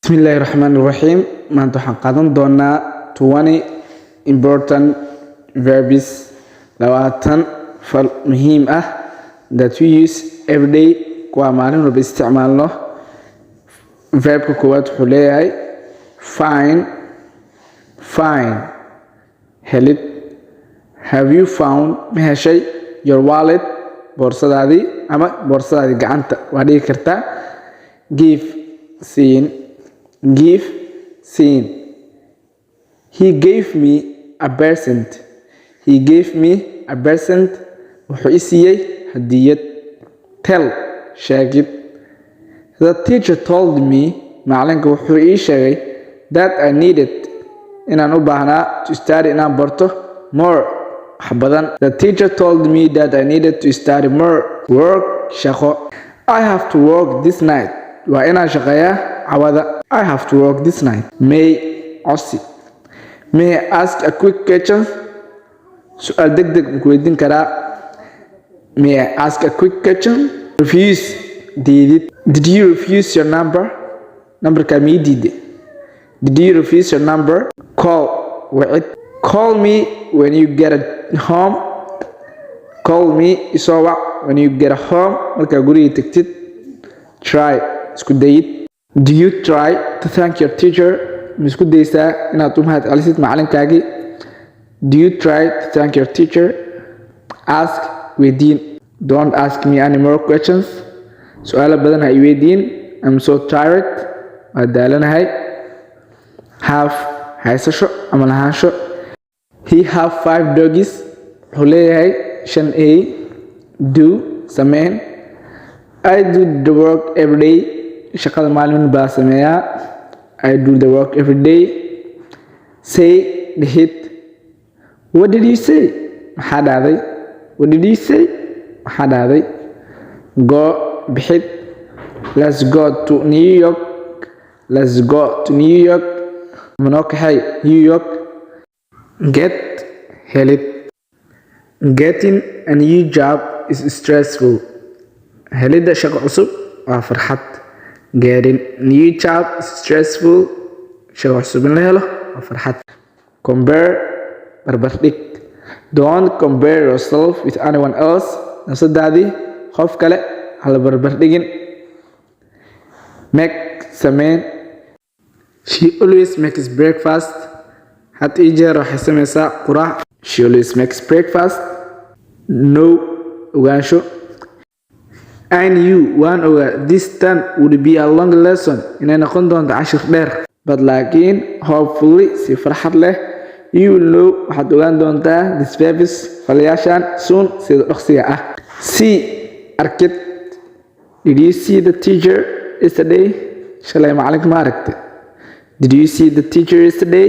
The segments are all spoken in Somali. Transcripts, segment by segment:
Bismillahirrahmanirrahim. Maanta waxaan qaadan doonaa 20 important verbs 20 fal muhiim ah that we use every day kuwa maalin walba isticmaalno. Verbka koowaad wuxuu leeyahay find helid. Have you found ma heshay your wallet boorsadaadii ama boorsadaadii gacanta waa dhigi kartaa. Give seen. He gave me a present. Wuxuu i siiyey hadiyad. Tell sheegid. The teacher told me macalinka wuxuu ii sheegay that I needed inaan u baahnaa to study inaan barto more wax badan. The teacher told me that I needed to study more. Work shaqo. I have to work this night. Waa inaan shaqeeyaa cawada. I have to work this night. May I ask a quick question? Su'aal degdeg ma ku weydiin karaa? May I ask a quick question? Refuse diidid. Did you refuse your number? Numberka ma ii diiday? Did you refuse your number? Call wacid. Call me when you get home. Call me isoo wac when you get home. Markaa guriga tagtid. Try isku dayid. Do you try to thank your teacher? Ma isku daysaa inaad u mahad celisid macalinkaagii? Do you try to thank your teacher? Ask weydiin. Don't ask me any more questions. Su'aalo badan ha i weydiin. I'm so tired. Waa daalanahay. Have haysasho ama lahaansho. He have 5 doggies. Wuxuu leeyahay 5 eey. Do sameyn. I do the work every day. Shaqada maalin baa sameeyaa. I do the work every day. Say dhihid. What did you say? Maxaa dhacday? What did you say? Maxaa dhacday? Go bixid. Let's go to New York. Manoo kaxay New York. Get helid. Getting a new job is stressful. Helida shaqo cusub waa farxad. Getting new job is stressful. Shaqo cusub in la helo waa farxad. Compare barbardhig. Don't compare yourself with anyone else. Nafsadaadii qof kale hala barbardhigin. Make sameyn. She always makes breakfast. Had ii jeer waxay sameysaa quraac. She always makes breakfast. No ogaansho. I knew waan ogaa this time would be a long lesson inay noqon doonto cashir dheer. But laakiin hopefully si farxad leh you will know waxaad ogaan doontaa this verbs falayaashan soon sida dhaqsiga ah. See arkid. Did you see the teacher yesterday? Shalay macalinka ma aragtay? Did you see the teacher yesterday?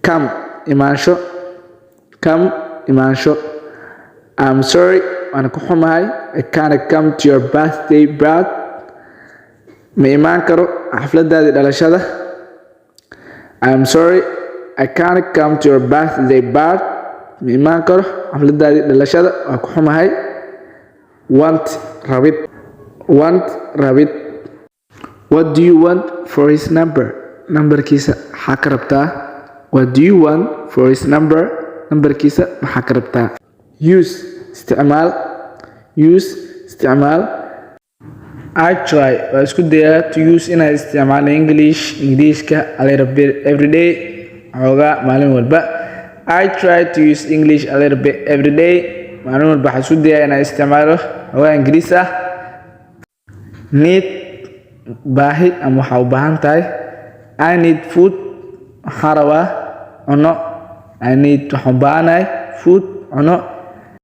Come imaansho. I'm sorry waan ku xumahay. I can't come to your birthday but ma imaan karo xafladaadii dhalashada. I'm sorry I can't come to your birthday but ma imaan karo xafladaadii dhalashada waan ku xumahay. Want rabid. What do you want for his number? Numberkiisa maxaa ka rabtaa? What do you want for his number? Numberkiisa maxaa ka rabtaa? Use isticmaal. I try waa isku dayaa to use inaan isticmaalo Englishka a little bit every day. Xoogaa maalin walba. I try to use English a little bit every day. Maalin walba waxaan isku dayaa inaan isticmaalo xoogaa Ingiriis ah. Need baahi ama waxaa u baahan tahay. I need food. Waxaan rabaa cuno. I need waxaan u baahanahay food cuno.